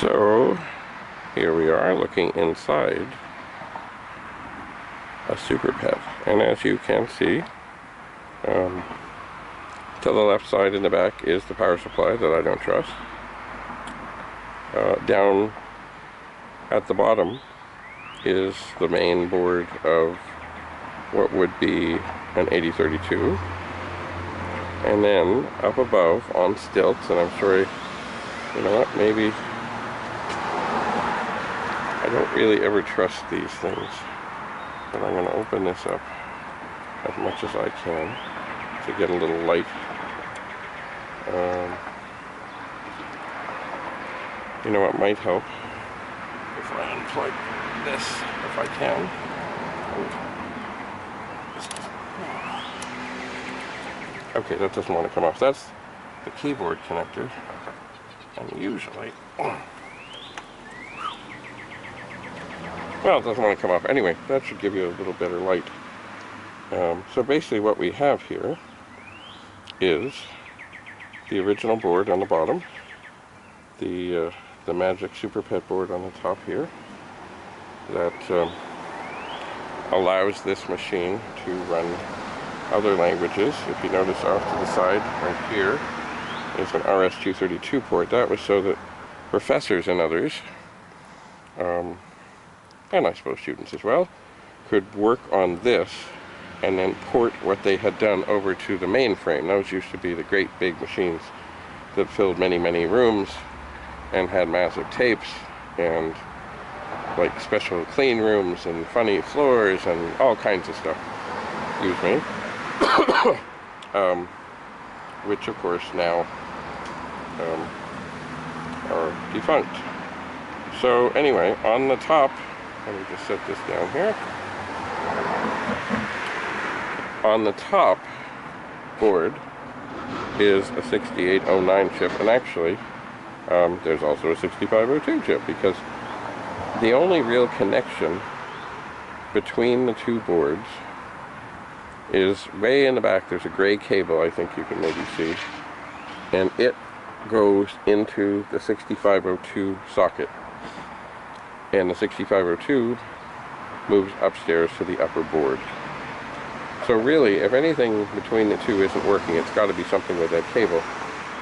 So here we are looking inside a SuperPET, and as you can see, to the left side in the back is the power supply that I don't trust. Down at the bottom is the main board of what would be an 8032, and then up above on stilts, and I'm sorry, you know what, maybe I don't really ever trust these things, but I'm going to open this up as much as I can to get a little light. You know what might help? If I unplug this, if I can. Okay, that doesn't want to come off. That's the keyboard connector, and usually, well, it doesn't want to come off. Anyway, that should give you a little better light. So basically what we have here is the original board on the bottom, the Magic SuperPET board on the top here, that allows this machine to run other languages. If you notice off to the side right here is an RS-232 port. That was so that professors and others, and I suppose students as well, could work on this and then port what they had done over to the mainframe. Those used to be the great big machines that filled many, many rooms and had massive tapes and like special clean rooms and funny floors and all kinds of stuff. Excuse me. Which of course now are defunct. So anyway, on the top, let me just set this down here. On the top board is a 6809 chip, and actually there's also a 6502 chip, because the only real connection between the two boards is way in the back. There's a gray cable, I think you can maybe see, and it goes into the 6502 socket, and the 6502 moves upstairs to the upper board. So really, if anything between the two isn't working, it's got to be something with that cable.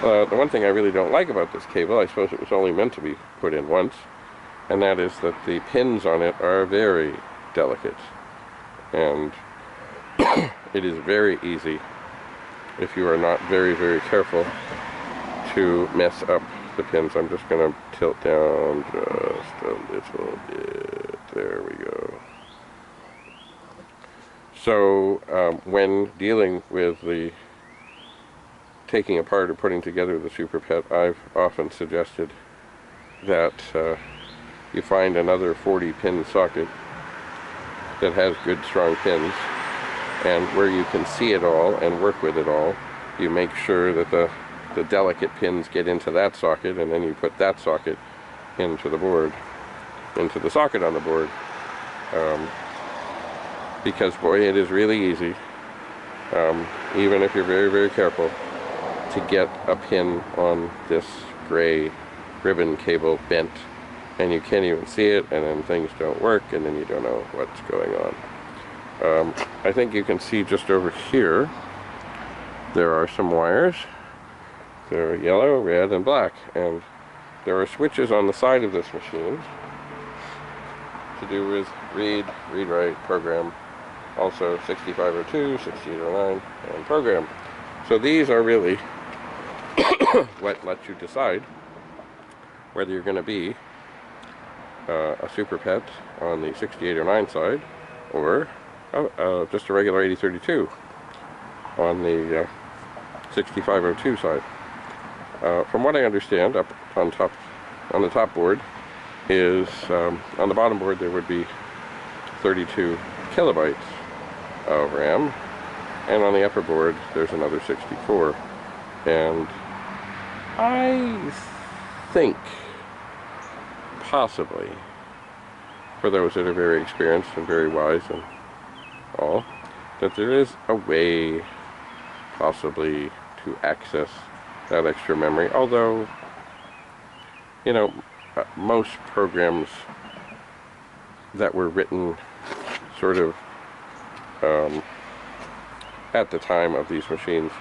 The one thing I really don't like about this cable, I suppose it was only meant to be put in once, and that is that the pins on it are very delicate, and it is very easy, if you are not very, very careful, to mess up the pins. I'm just going to tilt down just a little bit. There we go. So when dealing with the taking apart or putting together the SuperPET, I've often suggested that you find another 40-pin socket that has good strong pins, and where you can see it all and work with it all, you make sure that the delicate pins get into that socket, and then you put that socket into the board, into the socket on the board. Because boy, it is really easy, even if you're very, very careful, to get a pin on this gray ribbon cable bent, and you can't even see it, and then things don't work, and then you don't know what's going on. I think you can see just over here there are some wires. They're yellow, red, and black, and there are switches on the side of this machine to do with read, write, program, also 6502, 6809, and program. So these are really what lets you decide whether you're going to be a SuperPET on the 6809 side, or just a regular 8032 on the 6502 side. From what I understand, up on top, on the top board is, on the bottom board there would be 32 kilobytes of RAM, and on the upper board there's another 64. And I think, possibly, for those that are very experienced and very wise and all, that there is a way possibly to access that extra memory, although, you know, most programs that were written sort of at the time of these machines,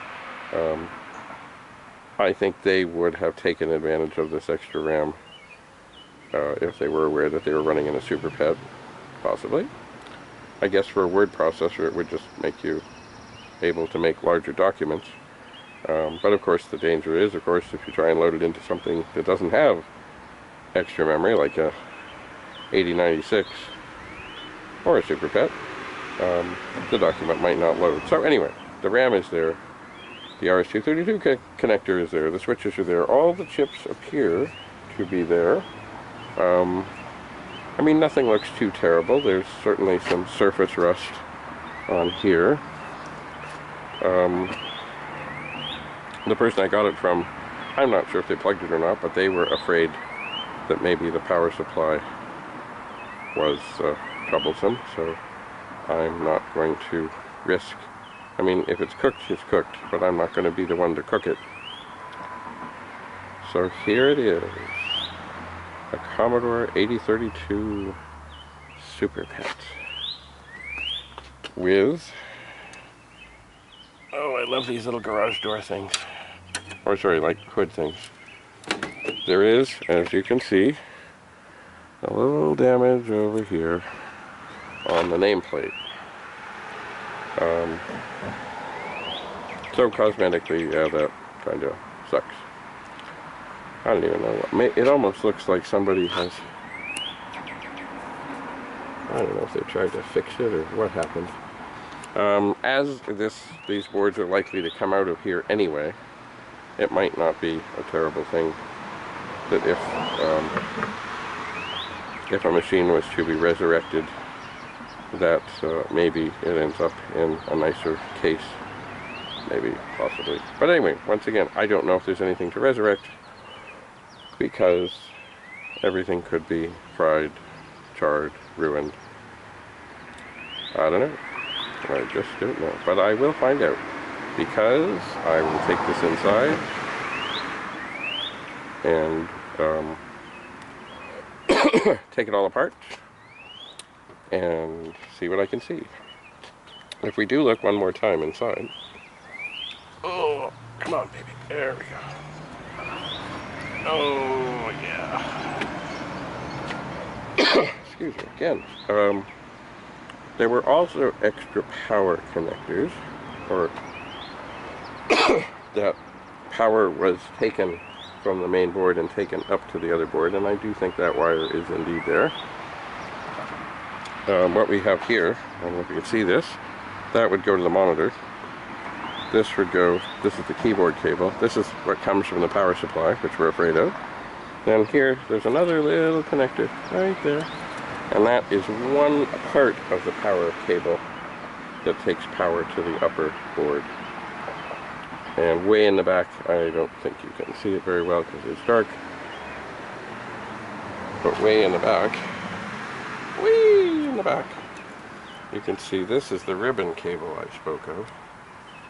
I think they would have taken advantage of this extra RAM if they were aware that they were running in a SuperPET, possibly. I guess for a word processor it would just make you able to make larger documents. But of course the danger is, of course, if you try and load it into something that doesn't have extra memory, like a 8096 or a SuperPET, the document might not load. So anyway, the RAM is there, the RS-232 connector is there, the switches are there, all the chips appear to be there. I mean, nothing looks too terrible. There's certainly some surface rust on here. The person I got it from, I'm not sure if they plugged it or not, but they were afraid that maybe the power supply was troublesome, so I'm not going to risk. I mean, if it's cooked, it's cooked, but I'm not going to be the one to cook it. So here it is, a Commodore 8032 SuperPET with, oh, I love these little garage door things, or sorry, like hood things. There is, as you can see, a little damage over here on the nameplate. So cosmetically, yeah, that kind of sucks. I don't even know what, it almost looks like somebody has, I don't know if they tried to fix it or what happened. As these boards are likely to come out of here anyway, it might not be a terrible thing that if a machine was to be resurrected, that maybe it ends up in a nicer case, maybe, possibly. But anyway, once again, I don't know if there's anything to resurrect, because everything could be fried, charred, ruined. I don't know. I just don't know. But I will find out, because I will take this inside and take it all apart and see what I can see. If we do look one more time inside. Oh, come on, baby. There we go. Oh, yeah. Excuse me again. There were also extra power connectors, or that power was taken from the main board and taken up to the other board, and I do think that wire is indeed there. What we have here, I don't know if you can see this, that would go to the monitor. This would go, this is the keyboard cable. This is what comes from the power supply, which we're afraid of. Then here, there's another little connector right there. And that is one part of the power cable that takes power to the upper board. And way in the back, I don't think you can see it very well because it's dark. But way in the back, way in the back, you can see this is the ribbon cable I spoke of.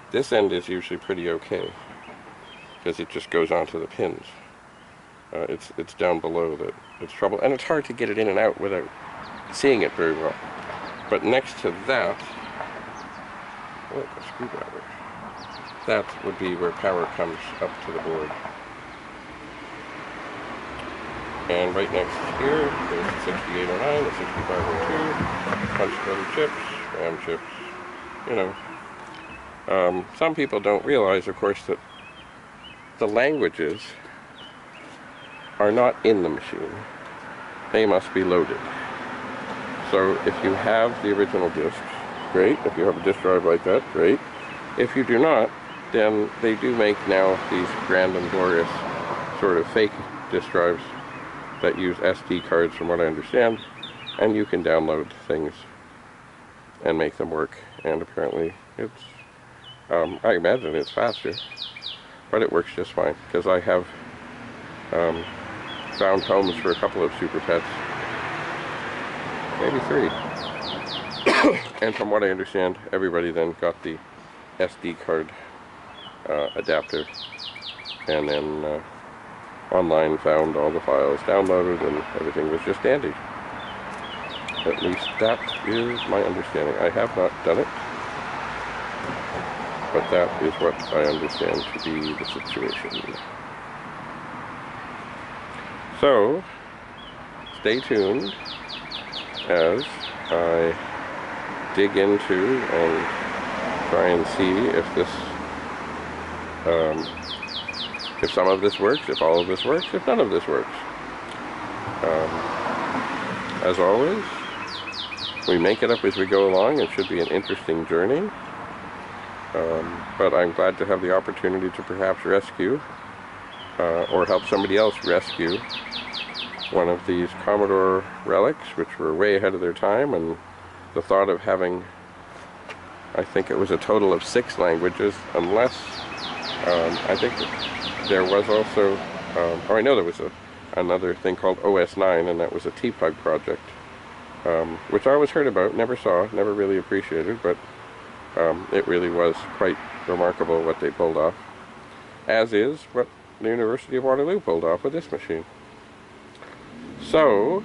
This end is usually pretty okay because it just goes onto the pins. It's down below that it's trouble, and it's hard to get it in and out without seeing it very well. But next to that, look, a screwdriver. That would be where power comes up to the board. And right next here, there's the 6809, the 6502, bunch of other chips, RAM chips, you know. Some people don't realize, of course, that the languages are not in the machine. They must be loaded. So if you have the original discs, great. If you have a disk drive like that, great. If you do not, then they do make now these grand and glorious sort of fake disk drives that use SD cards, from what I understand, and you can download things and make them work. And apparently it's, I imagine it's faster, but it works just fine, because I have found homes for a couple of SuperPETs, maybe 3. And from what I understand, everybody then got the SD card adapter, and then online, found all the files downloaded, and everything was just dandy. At least that is my understanding. I have not done it, but that is what I understand to be the situation. So, stay tuned as I dig into and try and see if this, if some of this works, if all of this works, if none of this works. As always, we make it up as we go along. It should be an interesting journey. But I'm glad to have the opportunity to perhaps rescue, or help somebody else rescue, one of these Commodore relics, which were way ahead of their time, and the thought of having, I think it was a total of 6 languages, unless, I think there was also, I know there was another thing called OS9, and that was a T-Plug project, which I always heard about, never saw, never really appreciated, but it really was quite remarkable what they pulled off, as is what the University of Waterloo pulled off with this machine. So,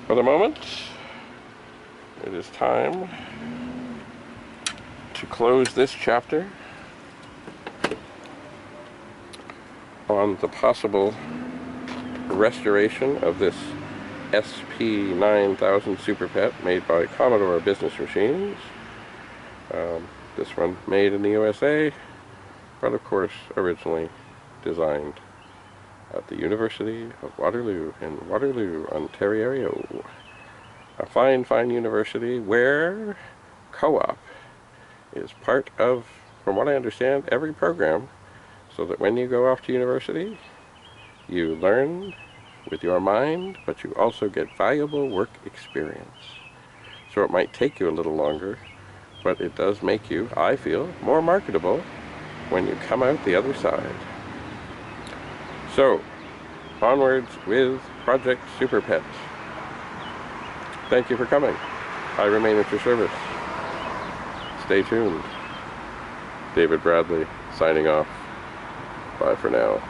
for the moment, it is time to close this chapter on the possible restoration of this SP9000 SuperPET made by Commodore Business Machines. This one made in the USA, but of course originally designed at the University of Waterloo in Waterloo, Ontario. A fine, fine university where co-op is part of, from what I understand, every program, so that when you go off to university, you learn with your mind, but you also get valuable work experience. So it might take you a little longer, but it does make you, I feel, more marketable when you come out the other side. So, onwards with Project SuperPET. Thank you for coming. I remain at your service. Stay tuned. David Bradley, signing off. Bye for now.